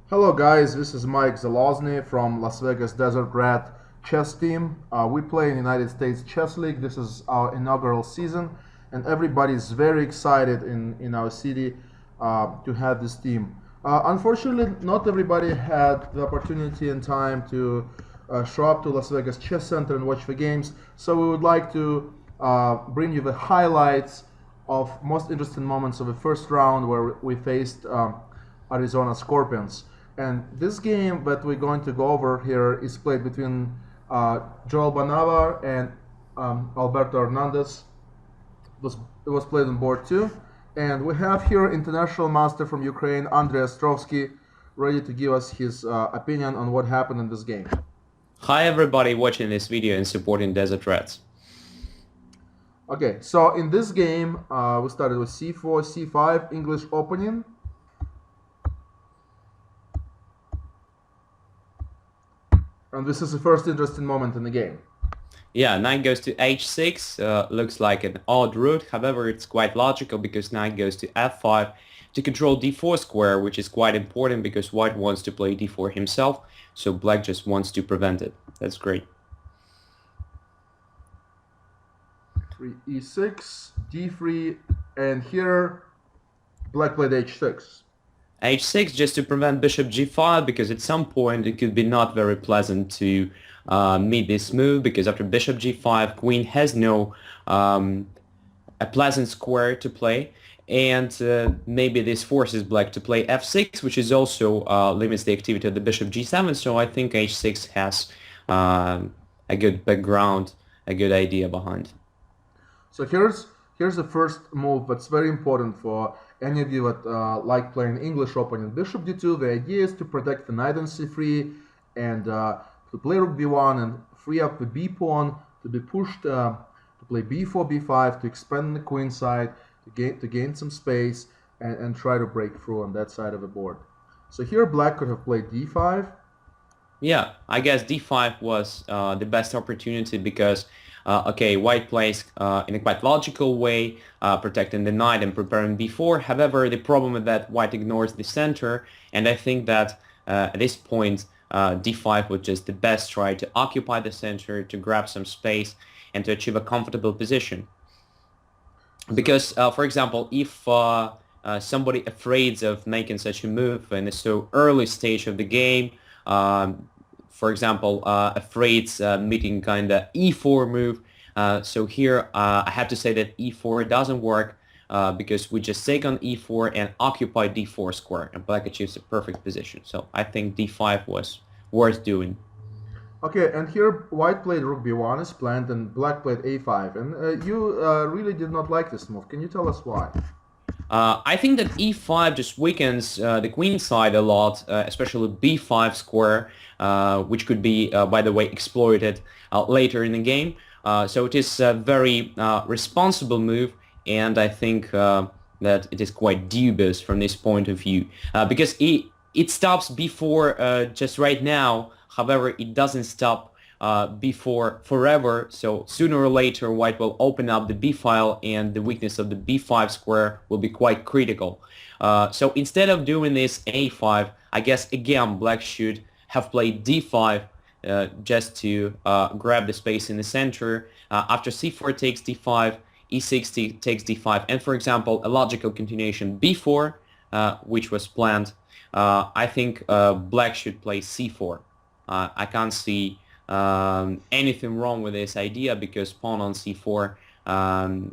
Hello guys, this is Mike Zalozny from Las Vegas Desert Rat chess team. We play in United States Chess League. This is our inaugural season and everybody is very excited in our city to have this team. Unfortunately, not everybody had the opportunity and time to show up to Las Vegas Chess Center and watch the games, so we would like to bring you the highlights of most interesting moments of the first round where we faced Arizona Scorpions. And this game that we're going to go over here is played between Joel Banawa and Alberto Hernandez. It was played on board 2. And we have here international master from Ukraine, Andrei Ostrovsky, ready to give us his opinion on what happened in this game. Hi everybody watching this video and supporting Desert Rats. Okay, so in this game, we started with c4, c5, English opening. And this is the first interesting moment in the game. Yeah, knight goes to h6, looks like an odd route, however it's quite logical because knight goes to f5 to control d4 square, which is quite important because white wants to play d4 himself, so black just wants to prevent it. That's great. 3 e6, d3, and here black played h6. h6 just to prevent bishop g5 because at some point it could be not very pleasant to meet this move because after bishop g5 queen has no a pleasant square to play, and maybe this forces black to play f6, which is also limits the activity of the bishop g7, so I think h6 has a good background, a good idea behind. So here's the first move that's very important for any of you that like playing English opening. Bishop d2, the idea is to protect the knight on c3 and to play rook b1 and free up the b pawn to be pushed to play b4, b5, to expand the queen side, to gain some space and try to break through on that side of the board. So here black could have played d5. Yeah, I guess d5 was the best opportunity because okay, white plays in a quite logical way, protecting the knight and preparing b4. However, the problem is that white ignores the center, and I think that at this point d5 was just the best try to occupy the center, to grab some space, and to achieve a comfortable position. Because, for example, if somebody afraid of making such a move in a so early stage of the game, for example, afraid meeting kind of e4 move. So here I have to say that e4 doesn't work because we just take on e4 and occupy d4 square, and black achieves a perfect position. So I think d5 was worth doing. Okay, and here white played rook b1 as planned and black played a5, and you really did not like this move. Can you tell us why? I think that e5 just weakens the queen side a lot, especially b5 square, which could be, by the way, exploited later in the game. So it is a very responsible move, and I think that it is quite dubious from this point of view, because it stops b4 just right now. However, it doesn't stop b4 forever, so sooner or later white will open up the b file and the weakness of the b5 square will be quite critical. So instead of doing this a5, I guess again black should have played d5 just to grab the space in the center. After c4 takes d5, e6 takes d5, and for example a logical continuation b4 which was planned, I think black should play c4. I can't see anything wrong with this idea because pawn on c4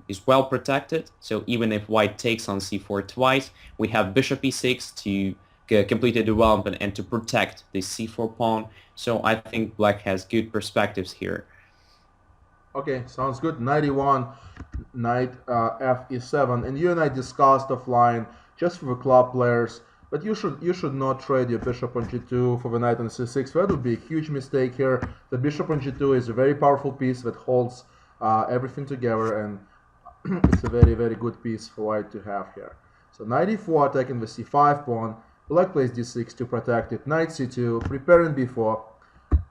is well protected. So even if white takes on c4 twice, we have bishop e6 to complete the development and to protect the c4 pawn. So I think black has good perspectives here. Okay, sounds good. Knight e1, knight f e7, and you and I discussed offline just for the club players. But you should not trade your bishop on g2 for the knight on c6. That would be a huge mistake here. The bishop on g2 is a very powerful piece that holds everything together, and it's a very, very good piece for white to have here. So knight e4 attacking the c5 pawn. Black plays d6 to protect it. Knight c2, preparing b4.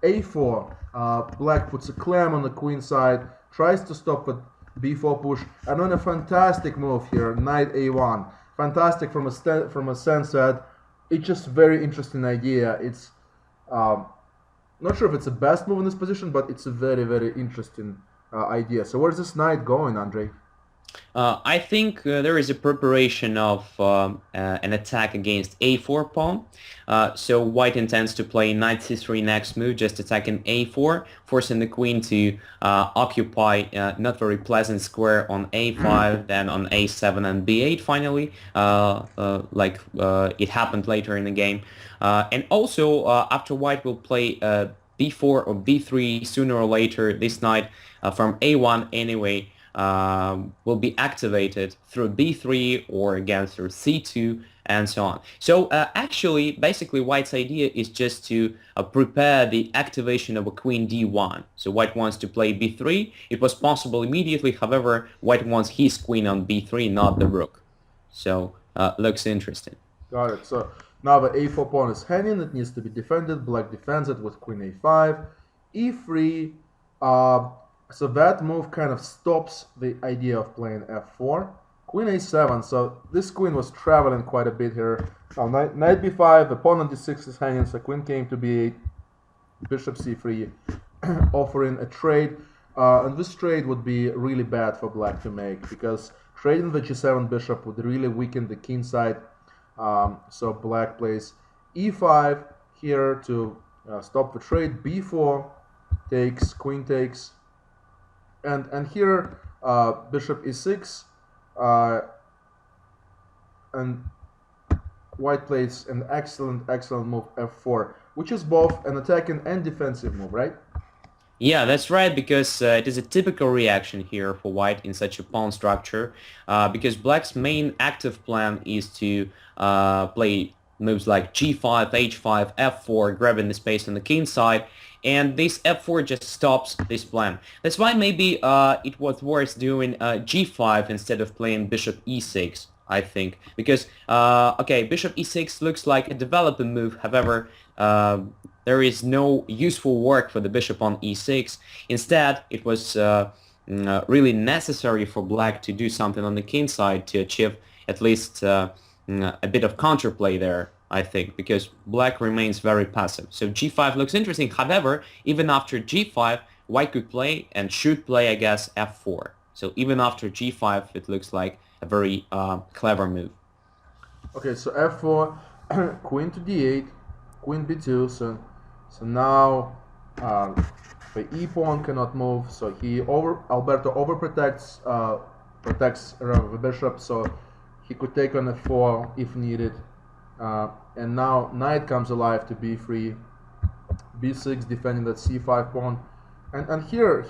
a4, black puts a clamp on the queen side, tries to stop the b4 push, and then a fantastic move here, knight a1. Fantastic from a sense that it's just very interesting idea. It's um, not sure if it's the best move in this position, but it's a very interesting idea. So where's this knight going, Andre? I think there is a preparation of an attack against a4 pawn. So white intends to play knight c3 next move, just attacking a4, forcing the queen to occupy not very pleasant square on a5, then on a7 and b8 finally, it happened later in the game. And also, after white will play b4 or b3 sooner or later, this knight from a1 anyway, will be activated through b3 or again through c2 and so on. So actually, basically, white's idea is just to prepare the activation of a queen d1. So white wants to play b3. It was possible immediately. However, white wants his queen on b3, not the rook. So looks interesting. Got it. So now the a4 pawn is hanging. It needs to be defended. Black defends it with queen a5, e3. So that move kind of stops the idea of playing f4. Queen a7. So this queen was traveling quite a bit here. Now knight b5. The pawn on d6 is hanging. So queen came to b8. Bishop c3, offering a trade. And this trade would be really bad for black to make because trading the g7 bishop would really weaken the king side. So black plays e5 here to stop the trade. b4 takes, queen takes, and here bishop e6, and white plays an excellent move f4, which is both an attacking and defensive move, right? Yeah, that's right, because it is a typical reaction here for white in such a pawn structure, because black's main active plan is to play moves like g5, h5, f4, grabbing the space on the king side, and this f4 just stops this plan. That's why maybe it was worth doing g5 instead of playing bishop e6, I think, because, okay, bishop e6 looks like a developing move, however, there is no useful work for the bishop on e6. Instead, it was really necessary for black to do something on the king side to achieve at least a bit of counterplay there, I think, because black remains very passive. So g5 looks interesting. However, even after g5, white could play and should play, I guess, f4. So even after g5, it looks like a very clever move. Okay, so f4, queen to d8, queen b2. So now the e pawn cannot move. So Alberto overprotects protects the bishop. So he could take on f4 if needed. And now knight comes alive to b3, b6 defending that c5 pawn. And here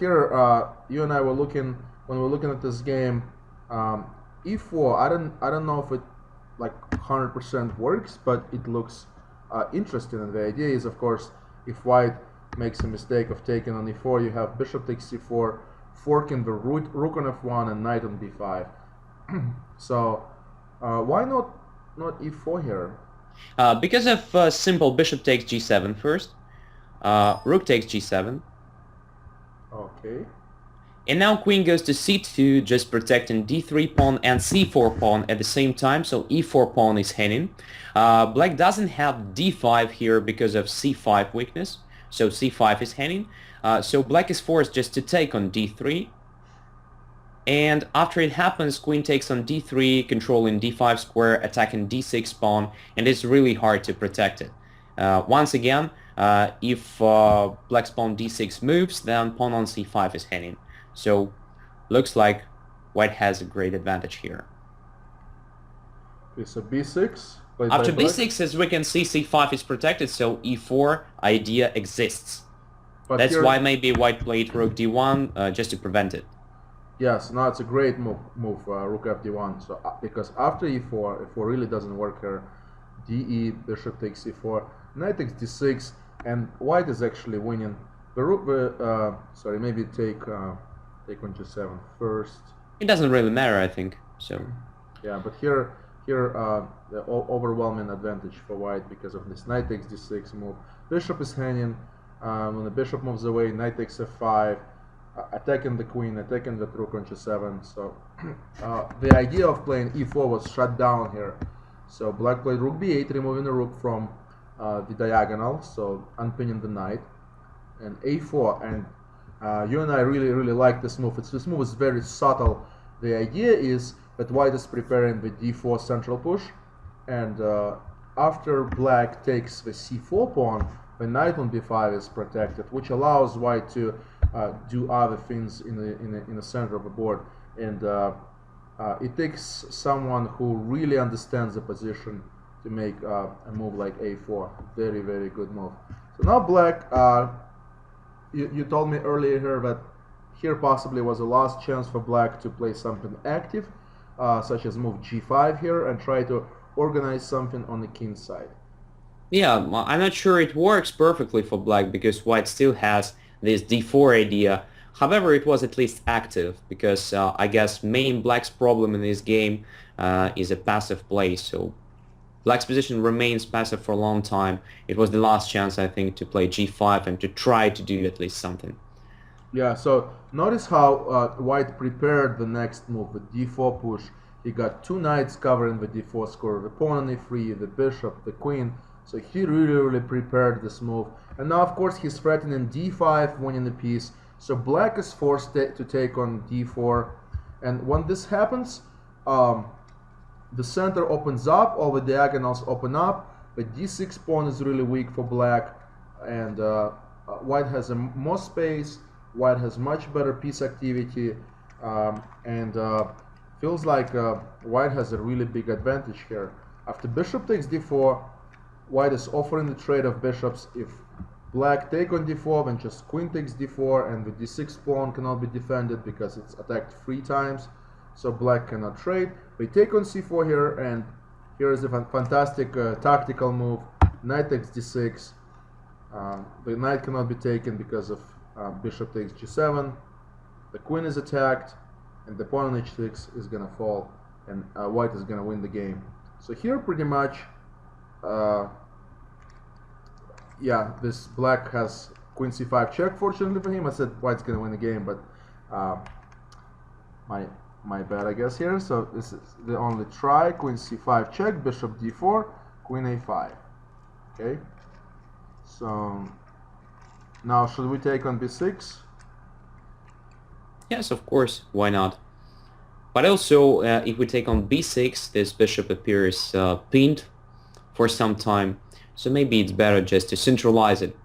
you and I were looking when we were looking at this game. E4. I don't know if it like 100% works, but it looks interesting. And the idea is, of course, if white makes a mistake of taking on e4, you have bishop takes c4, forking the rook on f1 and knight on b5. So why not e4 here? Because of simple bishop takes g7 first, rook takes g7. Okay. And now queen goes to c2, just protecting d3 pawn and c4 pawn at the same time, so e4 pawn is hanging. Black doesn't have d5 here because of c5 weakness, so c5 is hanging. So black is forced just to take on d3. And after it happens, queen takes on d3, controlling d5 square, attacking d6 pawn, and it's really hard to protect it. Once again, if black's pawn d6 moves, then pawn on c5 is hanging. So looks like white has a great advantage here. Okay, so b6. After b6, as we can see, c5 is protected, so e4 idea exists. But that's why maybe white played rook d1 just to prevent it. Yes, no, it's a great move, rook fd1. So because after e4, if4 really doesn't work here, de, bishop takes c4, knight takes d6, and white is actually winning. The rook, sorry, maybe take on g7 first. It doesn't really matter, I think. So. Yeah, but here the overwhelming advantage for white because of this knight takes d6 move. Bishop is hanging. When the bishop moves away, knight takes f5. Attacking the queen, attacking the rook on g7. So the idea of playing e4 was shut down here. So black played rook b8, removing the rook from the diagonal, so unpinning the knight, and a4. And you and I really like this move. This move is very subtle. The idea is that white is preparing the d4 central push, and after black takes the c4 pawn, the knight on b5 is protected, which allows white to do other things in the center of the board. And it takes someone who really understands the position to make a move like a4. Very good move. So now black, you told me earlier here that here possibly was a last chance for black to play something active, such as move g5 here and try to organize something on the king side. Yeah, well, I'm not sure it works perfectly for black because white still has this d4 idea. However, it was at least active because I guess main black's problem in this game is a passive play. So black's position remains passive for a long time. It was the last chance, I think, to play g5 and to try to do at least something. Yeah, so notice how white prepared the next move, the d4 push. He got two knights covering the d4 square, the pawn on e3, the bishop, the queen. So he really prepared this move. And now, of course, he's threatening d5, winning the piece. So black is forced to take on d4. And when this happens, the center opens up, all the diagonals open up. The d6 pawn is really weak for black. And white has more space. White has much better piece activity. And feels like white has a really big advantage here. After bishop takes d4, white is offering the trade of bishops. If black take on d4, then just queen takes d4, and the d6 pawn cannot be defended because it's attacked 3 times, so black cannot trade. We take on c4 here, and here is a fantastic tactical move. Knight takes d6. The knight cannot be taken because of bishop takes g7. The queen is attacked, and the pawn on h6 is gonna fall, and white is gonna win the game. So here pretty much yeah, this black has queen c5 check. Fortunately for him, I said white's gonna win the game, but my bad, I guess, here. So this is the only try. Queen c5 check, bishop d4, queen a5. Okay, so now should we take on b6? Yes, of course, why not? But also, if we take on b6, this bishop appears pinned for some time. So maybe it's better just to centralize it,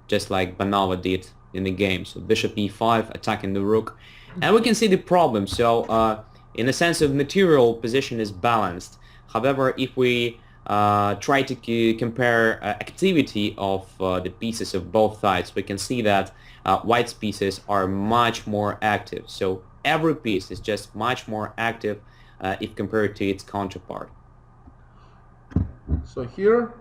just like Banawa did in the game. So bishop e5, attacking the rook. And we can see the problem. So in a sense of material, position is balanced. However, if we try to compare activity of the pieces of both sides, we can see that white's pieces are much more active. So every piece is just much more active if compared to its counterpart. So here,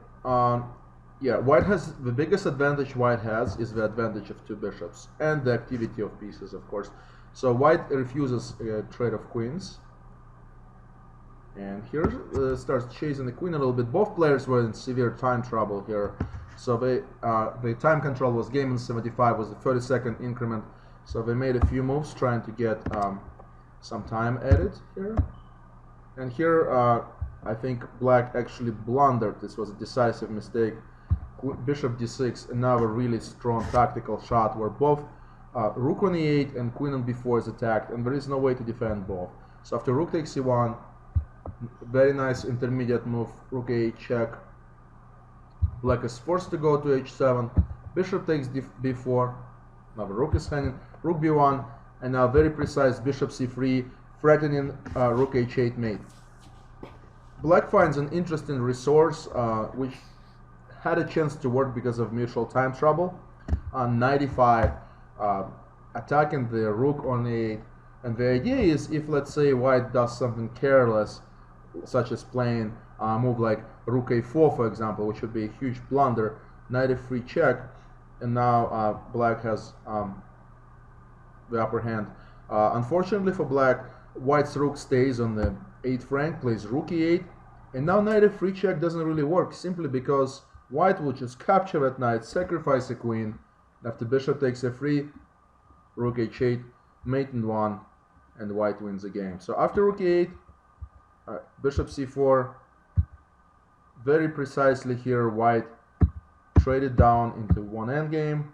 yeah, white has the biggest advantage. White has is the advantage of 2 bishops and the activity of pieces, of course. So white refuses trade of queens, and here starts chasing the queen a little bit. Both players were in severe time trouble here. So the time control was game in 75 was the 30-second increment. So they made a few moves trying to get some time added here, and here. I think black actually blundered. This was a decisive mistake. Bishop d6, another really strong tactical shot where both rook on e8 and queen on b4 is attacked, and there is no way to defend both. So after rook takes e1, very nice intermediate move, rook a8 check. Black is forced to go to h7. Bishop takes b4. Now the rook is hanging. Rook b1, and now very precise bishop c3, threatening rook h8 mate. Black finds an interesting resource which had a chance to work because of mutual time trouble. On 95, attacking the rook on a8. And the idea is, if let's say white does something careless, such as playing a move like rook a4, for example, which would be a huge blunder, knight f3 check, and now black has the upper hand. Unfortunately for black, white's rook stays on the 8th rank, plays rook e8, and now knight f3 check doesn't really work, simply because white will just capture that knight, sacrifice a queen. After bishop takes f3, rook h8, mate in 1, and white wins the game. So after rook e8, bishop c4, very precisely here, white traded down into one endgame.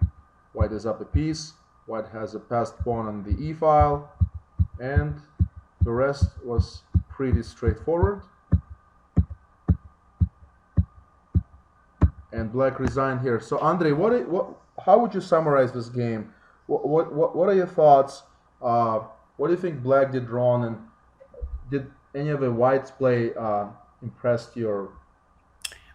White is up a piece. White has a passed pawn on the e file, and the rest was pretty straightforward. And black resigned here. So Andrei, how would you summarize this game? What are your thoughts? What do you think black did wrong, and did any of the white's play impressed your?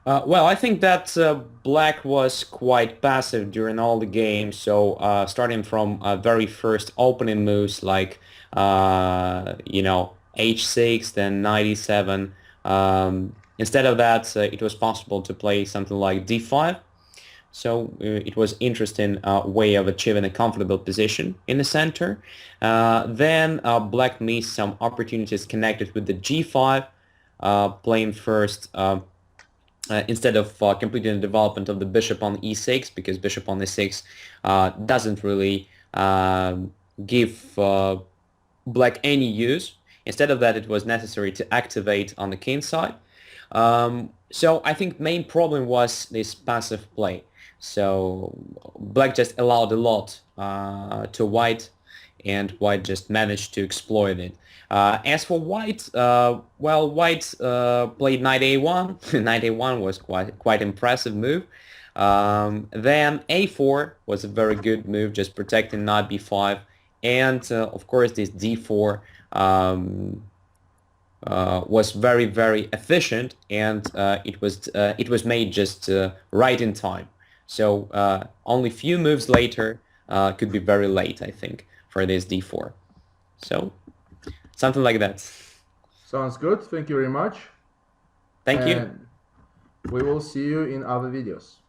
Well, I think that black was quite passive during all the game. So starting from very first opening moves like h6, then knight e7. Instead of that, it was possible to play something like d5. So it was interesting way of achieving a comfortable position in the center. Then black missed some opportunities connected with the g5, playing first. Instead of completing the development of the bishop on e6, because bishop on e6 doesn't really give black any use. Instead of that, it was necessary to activate on the king side. So I think main problem was this passive play. So black just allowed a lot to white, and white just managed to exploit it. As for white, well, white played knight a1. Knight a1 was quite impressive move. Then a4 was a very good move, just protecting knight b5, and of course this d4 was very efficient, and it was made just right in time. So only few moves later could be very late, I think, for this d4. So something like that. Sounds good. Thank you very much. Thank you. And we will see you in other videos.